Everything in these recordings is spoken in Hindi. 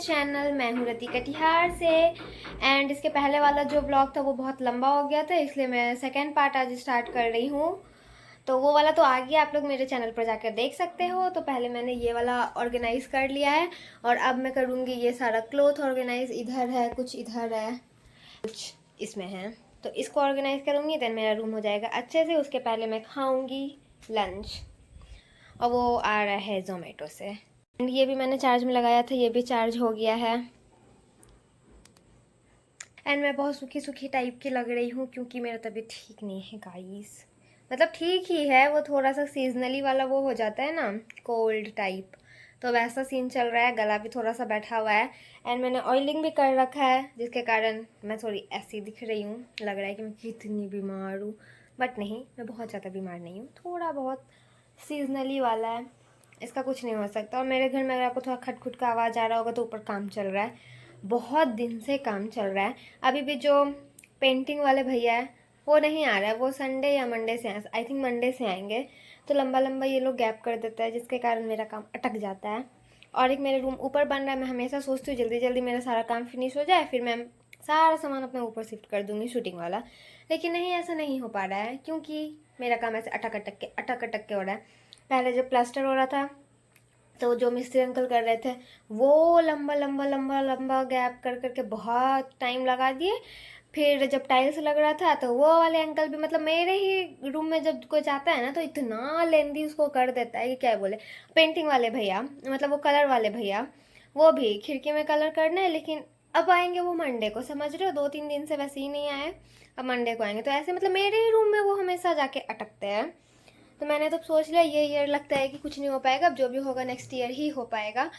चैनल। मैं हूँ रति कटिहार से। एंड इसके पहले वाला जो ब्लॉग था वो बहुत लंबा हो गया था, इसलिए मैं सेकेंड पार्ट आज स्टार्ट कर रही हूँ। तो वो वाला तो आ गया, आप लोग मेरे चैनल पर जाकर देख सकते हो। तो पहले मैंने ये वाला ऑर्गेनाइज कर लिया है और अब मैं करूँगी ये सारा क्लोथ ऑर्गेनाइज। इधर है कुछ, इधर है कुछ, इसमें है। तो इसको ऑर्गेनाइज करूँगी, देन मेरा रूम हो जाएगा अच्छे से। उसके पहले मैं खाऊँगी लंच, और वो आ रहा है जोमेटो से। एंड ये भी मैंने चार्ज में लगाया था, ये भी चार्ज हो गया है। एंड मैं बहुत सूखी सूखी टाइप की लग रही हूँ क्योंकि मेरा तबीयत ठीक नहीं है गाइस। मतलब ठीक ही है, वो थोड़ा सा सीजनली वाला वो हो जाता है ना, कोल्ड टाइप। तो वैसा सीन चल रहा है, गला भी थोड़ा सा बैठा हुआ है। एंड मैंने ऑयलिंग भी कर रखा है, जिसके कारण मैं थोड़ी ऐसी दिख रही हूँ। लग रहा है कि मैं कितनी बीमार हूँ, बट नहीं, मैं बहुत ज़्यादा बीमार नहीं हूँ। थोड़ा बहुत सीजनली वाला है, इसका कुछ नहीं हो सकता। और मेरे घर में अगर आपको थोड़ा खटखुट का आवाज़ आ रहा होगा तो ऊपर काम चल रहा है, बहुत दिन से काम चल रहा है। अभी भी जो पेंटिंग वाले भैया है वो नहीं आ रहा है, वो संडे या मंडे से आई थिंक मंडे से आएंगे। तो लंबा लंबा ये लोग गैप कर देता है, जिसके कारण मेरा काम अटक जाता है। और एक मेरे रूम ऊपर बन रहा है, मैं हमेशा सोचती हूँ जल्दी जल्दी मेरा सारा काम फिनिश हो जाए, फिर मैं सारा सामान अपने ऊपर शिफ्ट कर दूँगी शूटिंग वाला। लेकिन नहीं, ऐसा नहीं हो पा रहा है क्योंकि मेरा काम ऐसे अटक के हो रहा है। पहले जब प्लास्टर हो रहा था तो जो मिस्त्री अंकल कर रहे थे वो लंबा लंबा लंबा लंबा गैप कर करके बहुत टाइम लगा दिए। फिर जब टाइल्स लग रहा था तो वो वाले अंकल भी, मतलब मेरे ही रूम में जब कोई जाता है ना तो इतना लेंदी उसको कर देता है कि क्या बोले। पेंटिंग वाले भैया, मतलब वो कलर वाले भैया, वो भी खिड़की में कलर करना है, लेकिन अब आएंगे वो मंडे को, समझ रहे हो? 2-3 दिन से वैसे ही नहीं आए, अब मंडे को आएंगे। तो ऐसे मतलब मेरे ही रूम में वो हमेशा जाके अटकते हैं। तो मैंने तो सोच लिया ये ईयर लगता है कि कुछ नहीं हो पाएगा, अब जो भी होगा नेक्स्ट ईयर ही हो पाएगा।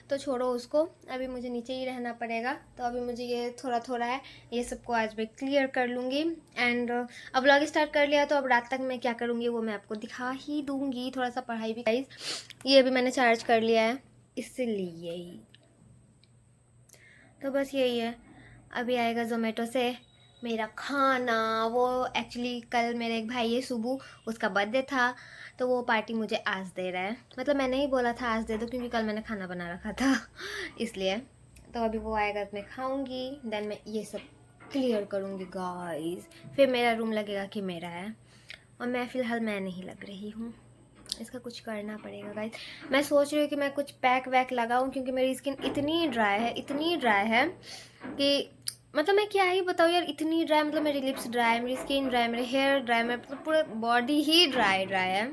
तो छोड़ो उसको, अभी मुझे नीचे ही रहना पड़ेगा। तो अभी मुझे ये थोड़ा थोड़ा है, ये सबको आज मैं क्लियर कर लूँगी। एंड अब व्लॉग स्टार्ट कर लिया तो अब रात तक मैं क्या करूँगी वो मैं आपको दिखा ही दूँगी। थोड़ा सा पढ़ाई भी गाइस, ये भी मैंने चार्ज कर लिया है इसलिए ही। तो बस यही है, अभी आएगा जोमेटो से मेरा खाना। वो एक्चुअली कल मेरे एक भाई है सुबू, उसका बर्थडे था, तो वो पार्टी मुझे आज दे रहा है। मतलब मैंने ही बोला था आज दे दो क्योंकि कल मैंने खाना बना रखा था इसलिए। तो अभी वो आएगा तो मैं खाऊंगी, देन मैं ये सब क्लियर करूँगी गाइस। फिर मेरा रूम लगेगा कि मेरा है, और मैं फ़िलहाल मैं नहीं लग रही हूँ। इसका कुछ करना पड़ेगा गाइस। मैं सोच रही हूँ कि मैं कुछ पैक वैक लगाऊं क्योंकि मेरी स्किन इतनी ड्राई है, इतनी ड्राई है कि मतलब मैं क्या ही बताऊँ यार, इतनी ड्राई। मतलब मेरी लिप्स ड्राई है, मेरी स्किन ड्राई, मेरे हेयर ड्राई, मेरे मतलब पूरे बॉडी ही ड्राई ड्राई है।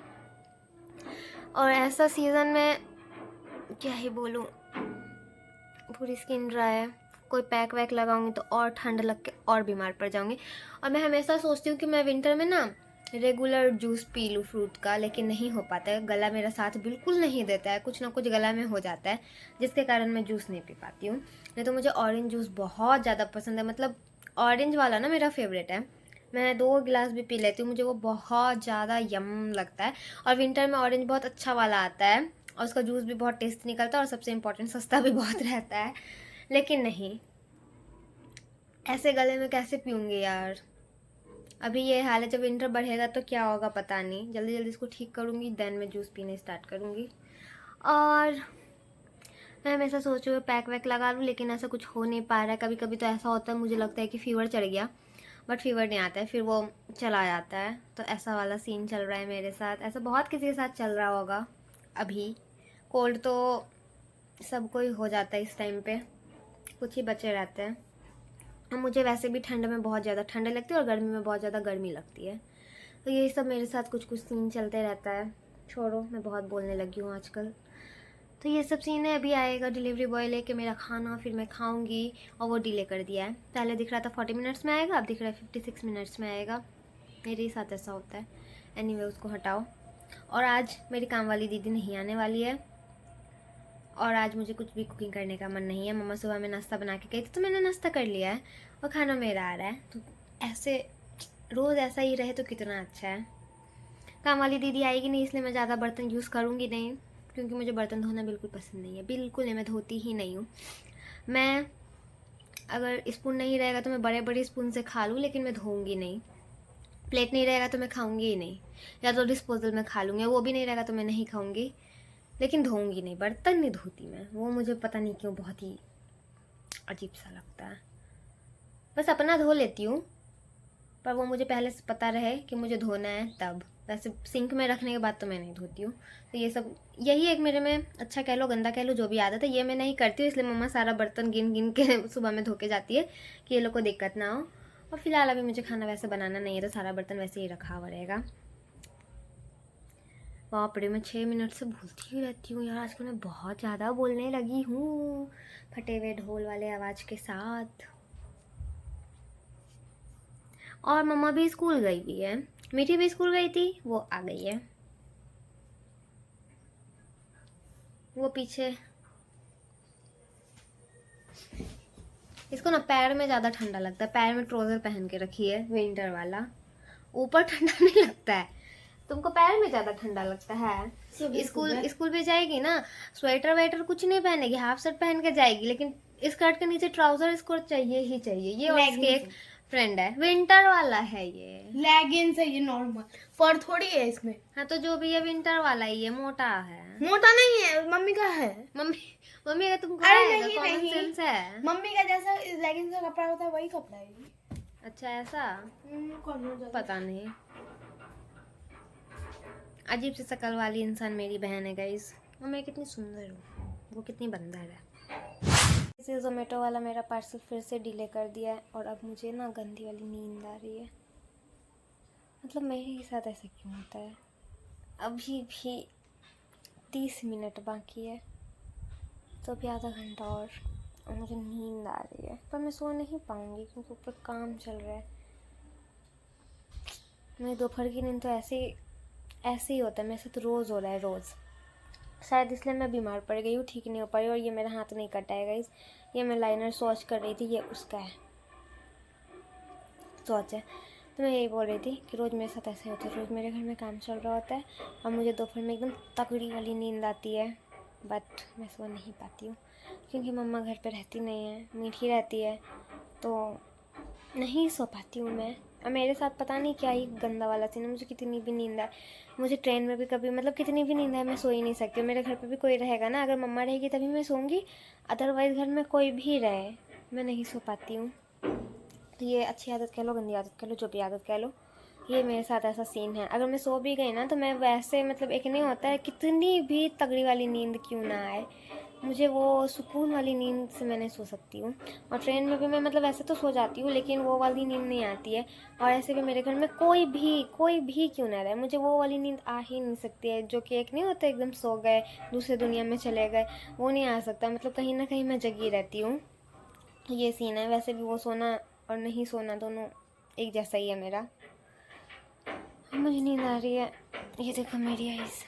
और ऐसा सीज़न में क्या ही बोलूँ, पूरी स्किन ड्राई है। कोई पैक वैक लगाऊंगी तो और ठंड लग के और बीमार पड़ जाऊंगी। और मैं हमेशा सोचती हूँ कि मैं विंटर में ना रेगुलर जूस पी लूँ फ्रूट का, लेकिन नहीं हो पाता है। गला मेरा साथ बिल्कुल नहीं देता है, कुछ ना कुछ गला में हो जाता है, जिसके कारण मैं जूस नहीं पी पाती हूँ। नहीं तो मुझे ऑरेंज जूस बहुत ज़्यादा पसंद है, मतलब ऑरेंज वाला ना मेरा फेवरेट है। मैं 2 गिलास भी पी लेती हूँ, मुझे वो बहुत ज़्यादा यम लगता है। और विंटर में ऑरेंज बहुत अच्छा वाला आता है, और उसका जूस भी बहुत टेस्टी निकलता है, और सबसे इम्पोर्टेंट सस्ता भी बहुत रहता है। लेकिन नहीं, ऐसे गले में कैसे पीऊँगी यार। अभी ये हाल है, जब विंटर बढ़ेगा तो क्या होगा पता नहीं। जल्दी जल्दी इसको ठीक करूँगी, देन मैं जूस पीने स्टार्ट करूँगी। और मैं हमेशा सोच रही हूँ पैक वैक लगा लूँ, लेकिन ऐसा कुछ हो नहीं पा रहा है। कभी कभी तो ऐसा होता है, मुझे लगता है कि फ़ीवर चढ़ गया, बट फीवर नहीं आता है, फिर वो चला जाता है। तो ऐसा वाला सीन चल रहा है मेरे साथ। ऐसा बहुत किसी के साथ चल रहा होगा। अभी कोल्ड तो सबको ही हो जाता है इस टाइम पे, कुछ ही बचे रहते हैं। और मुझे वैसे भी ठंड में बहुत ज़्यादा ठंड लगती है और गर्मी में बहुत ज़्यादा गर्मी लगती है। तो यही सब मेरे साथ कुछ कुछ सीन चलते रहता है। छोड़ो, मैं बहुत बोलने लगी हूँ आजकल। तो ये सब सीन है। अभी आएगा डिलीवरी बॉय लेके मेरा खाना, फिर मैं खाऊंगी। और वो डिले कर दिया है, पहले दिख रहा था 40 मिनट्स में आएगा, अब दिख रहा है 56 मिनट्स में आएगा। मेरे ही साथ ऐसा होता है। एनीवे उसको हटाओ। और आज मेरी काम वाली दीदी नहीं आने वाली है, और आज मुझे कुछ भी कुकिंग करने का मन नहीं है। मम्मा सुबह में नाश्ता बना के गई थी तो मैंने नाश्ता कर लिया है, और खाना मेरा आ रहा है। तो ऐसे रोज़ ऐसा ही रहे तो कितना अच्छा है। काम वाली दीदी आएगी नहीं, इसलिए मैं ज़्यादा बर्तन यूज़ करूँगी नहीं, क्योंकि मुझे बर्तन धोना बिल्कुल पसंद नहीं है। बिल्कुल नहीं, मैं धोती ही नहीं हूँ। मैं अगर स्पून नहीं रहेगा तो मैं बड़े बड़े स्पून से खा लूँ, लेकिन मैं धोऊंगी नहीं। प्लेट नहीं रहेगा तो मैं खाऊंगी ही नहीं, या तो डिस्पोजल में खा लूँगी, वो भी नहीं रहेगा तो मैं नहीं खाऊंगी, लेकिन धोऊंगी नहीं। बर्तन नहीं धोती मैं, वो मुझे पता नहीं क्यों बहुत ही अजीब सा लगता है। बस अपना धो लेती हूँ, पर वो मुझे पहले से पता रहे कि मुझे धोना है तब। वैसे सिंक में रखने के बाद तो मैं नहीं धोती हूँ। तो ये सब, यही एक मेरे में अच्छा कह लो गंदा कह लो जो भी आदत है, ये मैं नहीं करती हूँ। इसलिए मम्मा सारा बर्तन गिन गिन के सुबह में धो के जाती है कि ये लोग को दिक्कत ना हो। और फिलहाल अभी मुझे खाना वैसे बनाना नहीं है, तो सारा बर्तन वैसे ही रखा हुआ रहेगा। बाप रे, मैं 6 मिनट से बोलती ही रहती हूँ यार। आजकल मैं बहुत ज़्यादा बोलने लगी हूँ, फटे हुए ढोल वाले आवाज़ के साथ। और मम्मा भी स्कूल गई हुई है, मीठी भी स्कूल गई थी, वो आ गई है। वो पीछे, इसको ना पैर में ज़्यादा ठंडा लगता है, पैर में ट्राउजर पहन के रखी है विंटर वाला, ऊपर ठंडा नहीं लगता है। तुमको पैर में ज़्यादा ठंडा लगता है। स्कूल भी जाएगी ना, स्वेटर वेटर कुछ नहीं पहनेगी, हाफ शर्ट पहन के जाएगी, लेकिन स्कर्ट के नीचे ट्राउजर इसको चाहिए ही चाहिए। ये और इसके एक फ्रेंड है, विंटर वाला है, ये लेगिंग्स है, ये नॉर्मल फर थोड़ी है इसमें। हाँ तो जो भी है विंटर वाला ही है, मोटा है। मोटा नहीं है, मम्मी का है। मम्मी का तुमको अरे आएगा, नहीं कॉमन नहीं, सेंस है। मम्मी का जैसा लेगिंग्स का कपड़ा होता है वही कपड़ा है ये। अच्छा ऐसा, कौन पता नहीं। अजीब सी शक्ल वाली इंसान मेरी बहन है गाइस, और मैं कितनी सुंदर हूँ, वो कितनी बंदर है। इसे जोमेटो वाला मेरा पार्सल फिर से डिले कर दिया है, और अब मुझे ना गंदी वाली नींद आ रही है। मतलब मेरे ही साथ ऐसा क्यों होता है। अभी भी 30 मिनट बाकी है, तो अभी आधा घंटा और मुझे नींद आ रही है, पर मैं सो नहीं पाऊँगी क्योंकि ऊपर काम चल रहा है। मेरी दोपहर की नींद तो ऐसे ही होता है, मेरे साथ रोज़ हो रहा है, रोज़। शायद इसलिए मैं बीमार पड़ गई हूँ, ठीक नहीं हो पा रही। और ये मेरा हाथ नहीं कटा है गाइस, ये मैं लाइनर स्वॉच कर रही थी, ये उसका है स्वॉच है। तो मैं यही बोल रही थी कि रोज़ मेरे साथ ऐसे होता है, रोज़ मेरे घर में काम चल रहा होता है और मुझे दोपहर में एकदम तगड़ी वाली नींद आती है, बट मैं सो नहीं पाती हूँ क्योंकि मम्मा घर पे रहती नहीं है, मीठी रहती है, तो नहीं सो पाती हूँ मैं। और मेरे साथ पता नहीं क्या ही गंदा वाला सीन है, मुझे कितनी भी नींद आए, मुझे ट्रेन में भी कभी मतलब कितनी भी नींद आए मैं सो ही नहीं सकती। मेरे घर पे भी कोई रहेगा ना, अगर मम्मा रहेगी तभी मैं सोऊंगी, अदरवाइज़ घर में कोई भी रहे मैं नहीं सो पाती हूँ। तो ये अच्छी आदत कह लो, गंदी आदत कह लो, जो भी आदत कह लो, ये मेरे साथ ऐसा सीन है। अगर मैं सो भी गई ना तो मैं वैसे मतलब एक नहीं होता है, कितनी भी तगड़ी वाली नींद क्यों ना आए, मुझे वो सुकून वाली नींद से मैं नहीं सो सकती हूँ। और ट्रेन में भी मैं मतलब ऐसे तो सो जाती हूँ, लेकिन वो वाली नींद नहीं आती है। और ऐसे भी मेरे घर में कोई भी क्यों ना रहे, मुझे वो वाली नींद आ ही नहीं सकती है, जो कि एक नहीं होता एकदम सो गए दूसरे दुनिया में चले गए, वो नहीं आ सकता। मतलब कहीं ना कहीं मैं जगी रहती हूँ। ये सीन है। वैसे भी वो सोना और नहीं सोना दोनों एक जैसा ही है मेरा। मुझे नींद आ रही है, ये देखो मेरी आईज।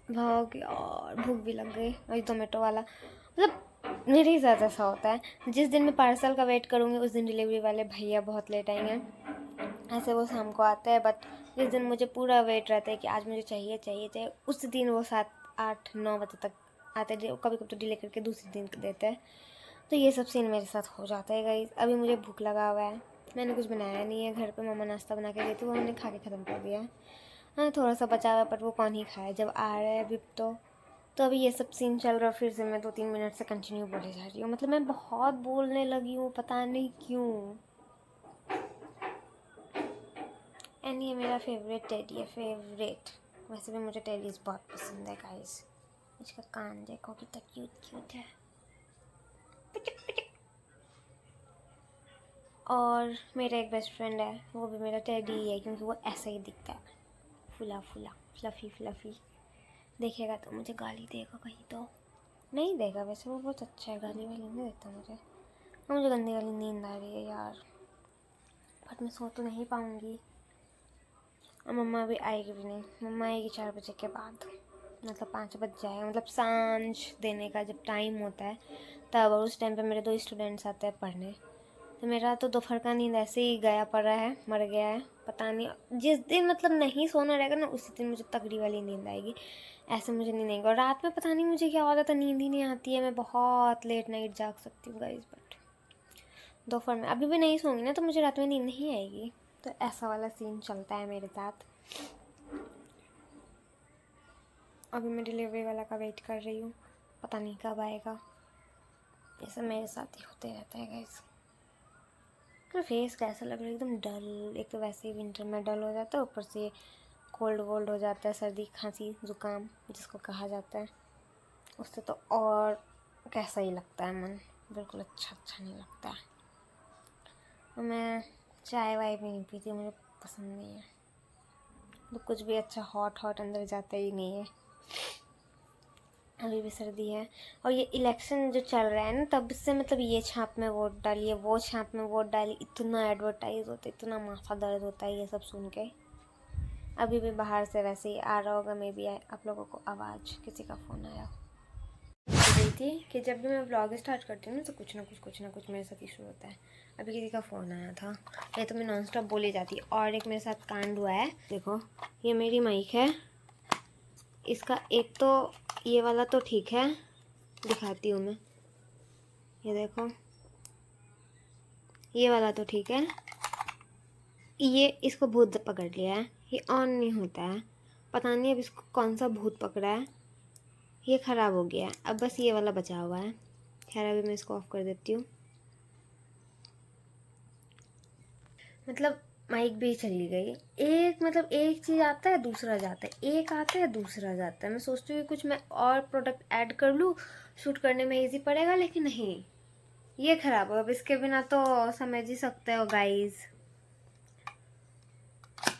भाग यार, भूख भी लग गई। और जोमेटो वाला मतलब मेरे ही साथ ऐसा होता है, जिस दिन मैं पार्सल का वेट करूँगी उस दिन डिलीवरी वाले भैया बहुत लेट आएंगे। ऐसे वो शाम को आते हैं, बट जिस दिन मुझे पूरा वेट रहता है कि आज मुझे चाहिए चाहिए चाहिए, उस दिन वो 7-8-9 बजे तक आते हैं। कभी कभी तो डिले करके दूसरे दिन देते हैं। तो ये सब सीन मेरे साथ हो जाता है गाइस। अभी मुझे भूख लगा हुआ है, मैंने कुछ बनाया नहीं है घर पे, मम्मा नाश्ता बना के देती, वो मैंने खा के ख़त्म कर दिया है। हाँ थोड़ा सा बचा हुआ है, पर वो कौन ही खाए जब आ रहा है अभी। तो अभी ये सब सीन चल रहा है, फिर से मैं 2-3 मिनट से कंटिन्यू बोले जा रही हूँ। मतलब मैं बहुत बोलने लगी हूँ, पता नहीं क्यों। एंड ये मेरा फेवरेट टेडी है, फेवरेट। वैसे भी मुझे टेडीज बहुत पसंद है गाइस। इसका कान देखो कितना क्यूट क्यूट है। और मेरा एक बेस्ट फ्रेंड है, वो भी मेरा टेडी ही है, क्योंकि वो ऐसा ही दिखता है, फुला फुला फ्लफ़ी फ्लफ़ी। देखेगा तो मुझे गाली देगा, कहीं तो नहीं देगा। वैसे वो बहुत अच्छा है, गाली वाली नहीं देता मुझे। और मुझे गंदी वाली नींद आ रही है यार, बट मैं सो तो नहीं पाऊँगी। और मम्मा अभी आएगी भी नहीं, मम्मा आएगी 4 बजे के बाद, मतलब 5 बज जाएगा, मतलब सांझ देने का जब टाइम होता है तब। और उस टाइम पे मेरे 2 स्टूडेंट्स आते हैं पढ़ने, तो मेरा तो दोपहर का नींद ऐसे ही गया पड़ा है, मर गया है। पता नहीं जिस दिन मतलब नहीं सोना रहेगा ना, उसी दिन मुझे तगड़ी वाली नींद आएगी, ऐसे मुझे नींद आएगी। और रात में पता नहीं मुझे क्या होता है, नींद ही नहीं आती है। मैं बहुत लेट नाइट जाग सकती हूँ गाइस, बट दोपहर में अभी भी नहीं सोऊंगी ना तो मुझे रात में नींद नहीं आएगी। तो ऐसा वाला सीन चलता है मेरे साथ। अभी मैं डिलीवरी वाला का वेट कर रही हूँ, पता नहीं कब आएगा। ये सब मेरे साथ ही होते रहता है गाइस। मेरा फेस कैसा लग रहा है, एकदम डल। एक तो वैसे ही विंटर में डल हो जाता है, ऊपर से कोल्ड वोल्ड हो जाता है, सर्दी खांसी जुकाम जिसको कहा जाता है, उससे तो और कैसा ही लगता है मन, बिल्कुल अच्छा नहीं लगता है। और मैं चाय वाय भी नहीं पीती, मुझे पसंद नहीं है। तो कुछ भी अच्छा हॉट अंदर जाता ही नहीं है। अभी भी सर्दी है, और ये इलेक्शन जो चल रहा है ना, तब से मतलब ये छाप में वोट डालिए, वो छाप में वोट डालिए, इतना एडवर्टाइज होता है, इतना माथा दर्द होता है ये सब सुन के। अभी भी बाहर से वैसे ही आ रहा होगा, मे बी आप लोगों को आवाज़ किसी का फ़ोन आया। बोल रही थी कि जब भी मैं व्लॉग स्टार्ट करती हूँ ना, तो कुछ ना कुछ मेरे साथ इशू होता है। अभी किसी का फ़ोन आया था, ये तो मैं नॉन स्टॉप बोली जाती। और एक मेरे साथ कांड हुआ है, देखो ये मेरी माइक है, इसका एक तो ये वाला तो ठीक है, दिखाती हूँ मैं, ये देखो ये वाला तो ठीक है, ये इसको भूत पकड़ लिया है, ये ऑन नहीं होता है, पता नहीं अब इसको कौन सा भूत पकड़ा है, ये ख़राब हो गया है। अब बस ये वाला बचा हुआ है। खैर अभी मैं इसको ऑफ कर देती हूँ। मतलब माइक भी चली गई। एक चीज़ आता है दूसरा जाता है, एक आता है दूसरा जाता है। मैं सोचती हूँ कि कुछ मैं और प्रोडक्ट ऐड कर लूँ, शूट करने में इजी पड़ेगा, लेकिन नहीं, ये ख़राब हो। अब इसके बिना तो समझ ही सकते हो गाइस,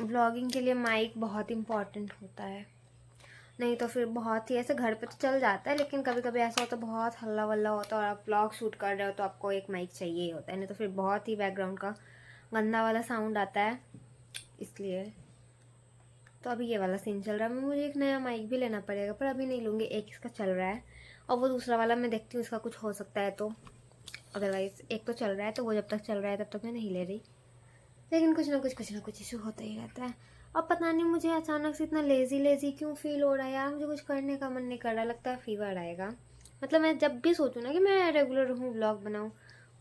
ब्लॉगिंग के लिए माइक बहुत इम्पॉर्टेंट होता है। नहीं तो फिर बहुत ही ऐसे घर पे तो चल जाता है, लेकिन कभी कभी ऐसा होता है बहुत हल्ला वल्ला होता है और आप ब्लॉग शूट कर रहे हो तो आपको एक माइक चाहिए ही होता है, नहीं तो फिर बहुत ही बैकग्राउंड का गंदा वाला साउंड आता है। इसलिए तो अभी ये वाला सीन चल रहा है, मुझे एक नया माइक भी लेना पड़ेगा, पर अभी नहीं लूँगी। एक इसका चल रहा है और वो दूसरा वाला मैं देखती हूँ उसका कुछ हो सकता है तो, अदरवाइज़ एक तो चल रहा है तो वो जब तक चल रहा है तब तक मैं नहीं ले रही। लेकिन कुछ ना कुछ इशू होता ही रहता है। और पता नहीं मुझे अचानक से इतना लेज़ी क्यों फील हो रहा है यार, मुझे कुछ करने का मन नहीं कर रहा, लगता है फीवर आएगा। मतलब मैं जब भी सोचूं ना कि मैं रेगुलर रहूँ, व्लॉग बनाऊँ,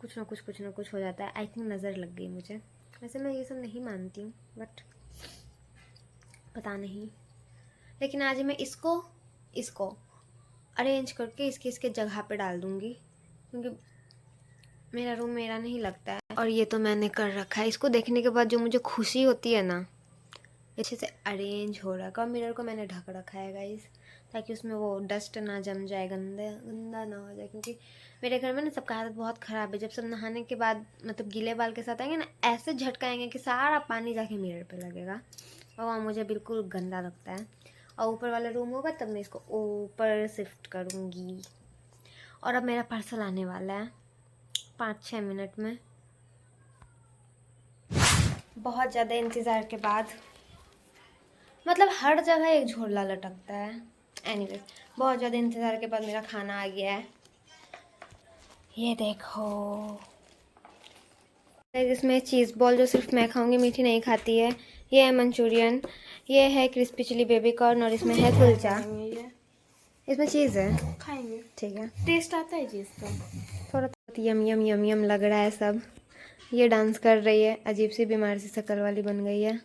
कुछ ना कुछ हो जाता है। आई थिंक नज़र लग गई मुझे। वैसे मैं ये सब नहीं मानती हूँ, बट पता नहीं। लेकिन आज मैं इसको अरेंज करके इसके जगह पे डाल दूँगी, क्योंकि मेरा रूम मेरा नहीं लगता है। और ये तो मैंने कर रखा है। इसको देखने के बाद जो मुझे खुशी होती है ना, अच्छे से अरेंज हो रखा है। और मिरर को मैंने ढक रखा है गाइस, ताकि उसमें वो डस्ट ना जम जाए, गंदा ना हो जाए। क्योंकि मेरे घर में ना सबका आदत बहुत ख़राब है, जब सब नहाने के बाद मतलब गीले बाल के साथ आएंगे ना, ऐसे झटकाएंगे कि सारा पानी जाके मिरर पे लगेगा, और वहाँ मुझे बिल्कुल गंदा लगता है। और ऊपर वाला रूम होगा तब मैं इसको ऊपर शिफ्ट करूँगी। और अब मेरा पार्सल आने वाला है 5-6 मिनट में। बहुत ज़्यादा इंतज़ार के बाद, मतलब हर जगह एक झोला लटकता है। एनीवेज, बहुत ज़्यादा इंतज़ार के बाद मेरा खाना आ गया है। ये देखो, इसमें चीज़ बॉल जो सिर्फ मैं खाऊंगी, मीठी नहीं खाती है। ये है मंचूरियन, ये है क्रिस्पी चिली बेबी कॉर्न, और इसमें है कुलचा। इसमें चीज़ है, खाएंगे, ठीक है। टेस्ट आता है चीज़ का। थोड़ा यम लग रहा है सब। ये डांस कर रही है, अजीब सी बीमार सी शक्ल वाली बन गई है।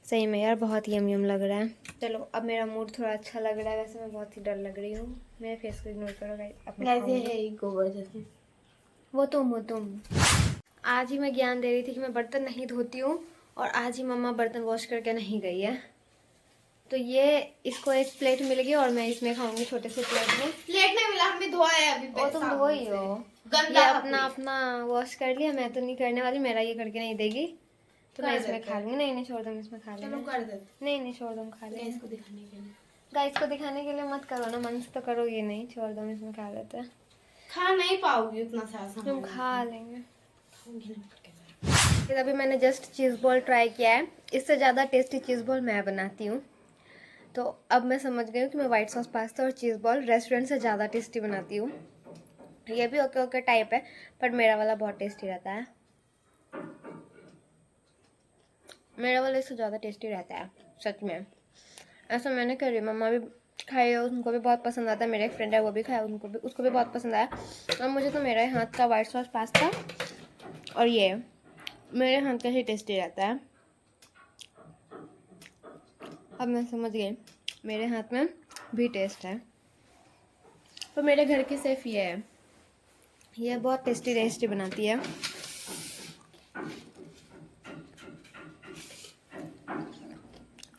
सही में यार बहुत यम लग रहा है। चलो अब मेरा मूड थोड़ा अच्छा लग रहा है, वैसे मैं बहुत ही डर लग रही हूँ। मेरे फेस को इग्नोर करो गाइस। ये है गोबर जैसे। वो तुम आज ही मैं ज्ञान दे रही थी कि मैं बर्तन नहीं धोती हूँ, और आज ही मम्मा बर्तन वॉश करके नहीं गई है। तो ये इसको एक प्लेट मिल गई और मैं इसमें खाऊंगी छोटे से प्लेट में। प्लेट नहीं मिला, हमें धोया है अभी। और तुम धो ही हो, ये अपना वॉश कर लिया, मैं तो नहीं करने वाली, मेरा ये करके नहीं देगी, तो मैं इसमें खा लूँगी। नहीं छोड़ दूँगी, इसमें खा लूँगी। कर देते। नहीं छोड़ दूँ, खा लेंगे। इसको दिखाने के लिए, गाइस को दिखाने के लिए मत करो ना, मन से तो करोगे नहीं। छोड़ दो, इसमें खा लेते हैं। खा नहीं पाओगी उतना सारा सामान। हम खा लेंगे। फिर अभी मैंने जस्ट चीज़ बॉल ट्राई किया है, इससे ज़्यादा टेस्टी चीज़ बॉल मैं बनाती हूँ। तो अब मैं समझ गई हूँ कि मैं वाइट सॉस पास्ता और चीज़ बॉल रेस्टोरेंट से ज़्यादा टेस्टी बनाती हूँ। ये भी ओके टाइप है, पर मेरा वाला बहुत टेस्टी रहता है। मेरा वाला इससे ज़्यादा टेस्टी रहता है सच में। ऐसा मैंने करी, मम्मा भी खाई है, उनको भी बहुत पसंद आता है। मेरे एक फ्रेंड है वो भी खाया, उसको भी बहुत पसंद आया। और मुझे तो मेरे हाथ का वाइट सॉस पास्ता और ये मेरे हाथ का ही टेस्टी रहता है। अब मैं समझ गई, मेरे हाथ में भी टेस्ट है। तो मेरे घर की सेफ ये है, ये बहुत टेस्टी टेस्टी बनाती है।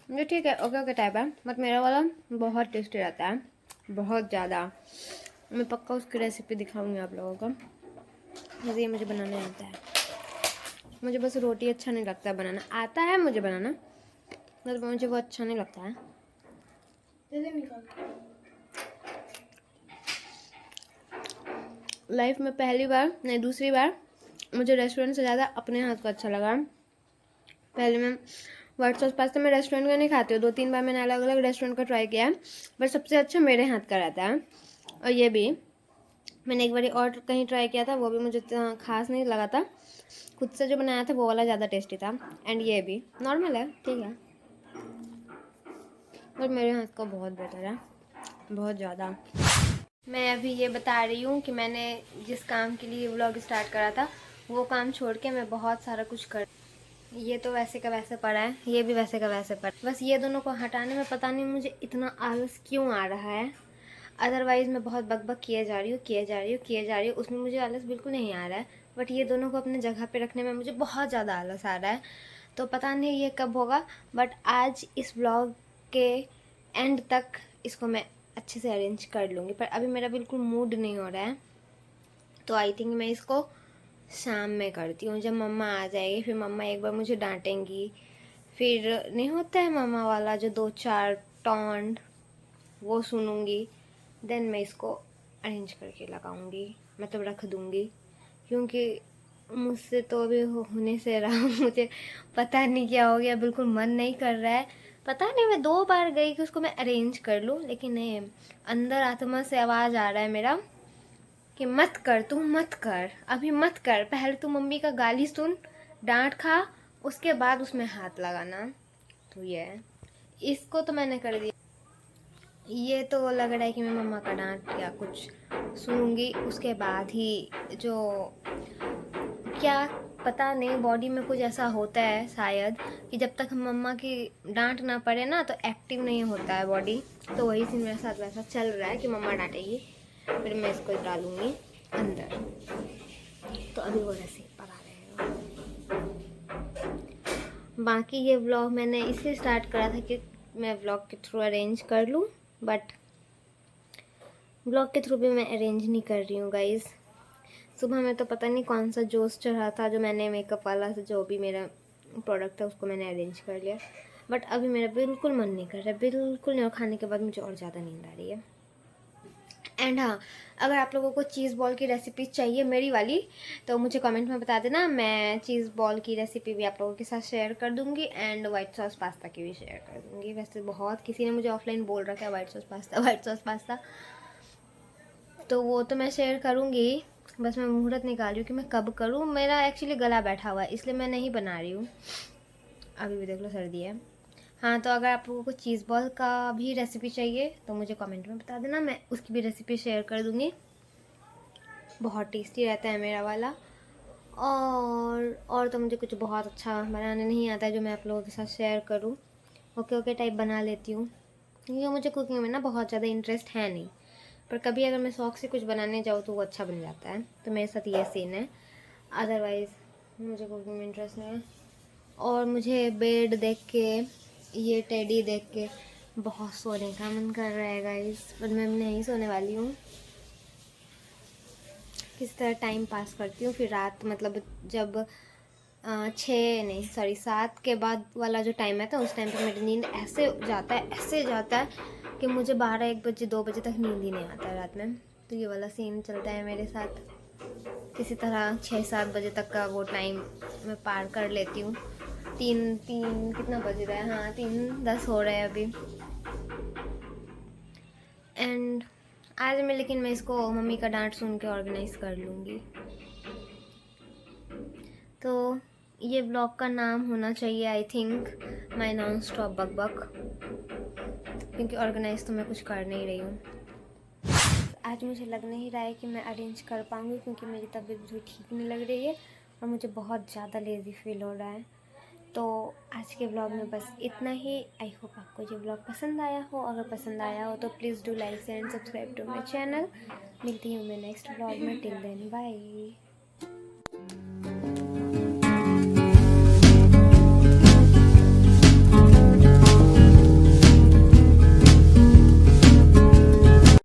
मुझे ठीक है, ओके ओके टाइप है, बट मेरा वाला बहुत टेस्टी रहता है, बहुत ज़्यादा। मैं पक्का उसकी रेसिपी दिखाऊंगी आप लोगों को। जैसे ये मुझे बनाने आता है, मुझे बस रोटी अच्छा नहीं लगता बनाना, आता है मुझे बनाना, बस मुझे वो अच्छा नहीं लगता है। लाइफ में पहली बार नहीं दूसरी बार मुझे रेस्टोरेंट से ज़्यादा अपने हाथ का अच्छा लगा। पहले मैं व्हाइट सॉस पास्ता मैं रेस्टोरेंट का नहीं खाती हूँ, 2-3 बार मैंने अलग अलग रेस्टोरेंट का ट्राई किया है, बट सबसे अच्छा मेरे हाथ का रहता है। और ये भी मैंने एक बार और कहीं ट्राई किया था, वो भी मुझे इतना खास नहीं लगा था, खुद से जो बनाया था वो वाला ज़्यादा टेस्टी था। एंड ये भी नॉर्मल है, ठीक है, बट मेरे हाथ का बहुत बेटर है, बहुत ज़्यादा। मैं अभी ये बता रही हूँ कि मैंने जिस काम के लिए व्लॉग स्टार्ट करा था वो काम छोड़ के मैं बहुत सारा कुछ कर, ये तो वैसे का वैसे पड़ा है, ये भी वैसे का वैसे पड़ा, बस ये दोनों को हटाने में पता नहीं मुझे इतना आलस क्यों आ रहा है। अदरवाइज़ मैं बहुत बकबक किए जा रही हूँ, उसमें मुझे आलस बिल्कुल नहीं आ रहा है, बट ये दोनों को अपने जगह पे रखने में मुझे बहुत ज़्यादा आलस आ रहा है। तो पता नहीं ये कब होगा, बट आज इस व्लॉग के एंड तक इसको मैं अच्छे से अरेंज कर लूँगी, पर अभी मेरा बिल्कुल मूड नहीं हो रहा है, तो आई थिंक मैं इसको शाम में करती हूँ, जब मम्मा आ जाएगी। फिर मम्मा एक बार मुझे डांटेंगी, फिर नहीं होता है मम्मा वाला जो 2-4 टॉन्ट, वो सुनूंगी, देन मैं इसको अरेंज करके लगाऊंगी, मतलब रख दूंगी, क्योंकि मुझसे तो अभी होने से रहा मुझे पता नहीं क्या हो गया, बिल्कुल मन नहीं कर रहा है। पता नहीं, मैं 2 बार गई कि उसको मैं अरेंज कर लूँ, लेकिन नहीं, अंदर आत्मा से आवाज़ आ रहा है मेरा कि मत कर, तू मत कर, अभी मत कर, पहले तू मम्मी का गाली सुन, डांट खा, उसके बाद उसमें हाथ लगाना। तो ये है, इसको तो मैंने कर दिया। ये तो लग रहा है कि मैं मम्मा का डांट या कुछ सुनूंगी, उसके बाद ही जो, क्या पता नहीं, बॉडी में कुछ ऐसा होता है शायद कि जब तक मम्मा की डांट ना पड़े ना तो एक्टिव नहीं होता है बॉडी। तो वही सीन मेरे साथ वैसा चल रहा है कि मम्मा डांटेगी, फिर मैं इसको डालूंगी अंदर। तो अभी वो रेसिपी पका रहेगा। बाकी ये व्लॉग मैंने इसलिए स्टार्ट करा था कि मैं व्लॉग के थ्रू अरेंज कर लूँ, बट ब्लॉग के थ्रू भी मैं अरेंज नहीं कर रही हूँ गाइज़। सुबह में तो पता नहीं कौन सा जोश चढ़ा था, जो मैंने मेकअप वाला से जो भी मेरा प्रोडक्ट था उसको मैंने अरेंज कर लिया, बट अभी मेरा बिल्कुल मन नहीं कर रहा है, बिल्कुल नहीं, और खाने के बाद मुझे और ज़्यादा नींद आ रही है। एंड हाँ, अगर आप लोगों को चीज़ बॉल की रेसिपी चाहिए मेरी वाली, तो मुझे कमेंट में बता देना, मैं चीज़ बॉल की रेसिपी भी आप लोगों के साथ शेयर कर दूँगी, एंड वाइट सॉस पास्ता की भी शेयर कर दूँगी। वैसे बहुत किसी ने मुझे ऑफलाइन बोल रखा है वाइट सॉस पास्ता, तो वो तो मैं शेयर करूँगी, बस मैं मुहूर्त निकाल रही हूँ कि मैं कब करूँ। मेरा एक्चुअली गला बैठा हुआ है, इसलिए मैं नहीं बना रही हूँ। अभी भी देख लो सर्दी है। हाँ, तो अगर आप लोगों को चीज़ बॉल का भी रेसिपी चाहिए तो मुझे कमेंट में बता देना, मैं उसकी भी रेसिपी शेयर कर दूँगी। बहुत टेस्टी रहता है मेरा वाला। और तो मुझे कुछ बहुत अच्छा बनाने नहीं आता है जो मैं आप लोगों के साथ शेयर करूँ। ओके ओके टाइप बना लेती हूँ, क्योंकि मुझे कुकिंग में ना बहुत ज़्यादा इंटरेस्ट है नहीं, पर कभी अगर मैं शौक से कुछ बनाने जाऊँ तो वो अच्छा बन जाता है। तो मेरे साथ ये सीन है, अदरवाइज़ मुझे कुकिंग में इंटरेस्ट नहीं है। और मुझे बेड देख के, ये टेडी देख के बहुत सोने का मन कर रहा है गाइस, पर मैं नहीं सोने वाली हूँ। किस तरह टाइम पास करती हूँ, फिर रात मतलब जब 7 के बाद वाला जो टाइम है, तो उस टाइम पर मेरी नींद ऐसे जाता है कि मुझे 12-1 बजे 2 बजे तक नींद ही नहीं आता है रात में। तो ये वाला सीन चलता है मेरे साथ, किसी तरह 6-7 बजे तक का वो टाइम मैं पार कर लेती हूँ। 3 कितना बज रहा है, हाँ 3:10 हो रहा है अभी। एंड आज मैं, लेकिन मैं इसको मम्मी का डांट सुन के ऑर्गेनाइज कर लूँगी। तो ये ब्लॉग का नाम होना चाहिए I think my non stop बकबक, क्योंकि ऑर्गेनाइज तो मैं कुछ कर नहीं रही हूँ। आज मुझे लग नहीं रहा है कि मैं अरेंज कर पाऊँगी, क्योंकि मेरी तबीयत भी ठीक नहीं लग रही है और मुझे बहुत ज़्यादा लेज़ी फील हो रहा है। तो आज के व्लॉग में बस इतना ही। आई होप आपको ये व्लॉग पसंद आया हो। अगर पसंद आया हो तो please do like share and subscribe to my channel. मिलती हूँ मैं नेक्स्ट व्लॉग में। Till then bye.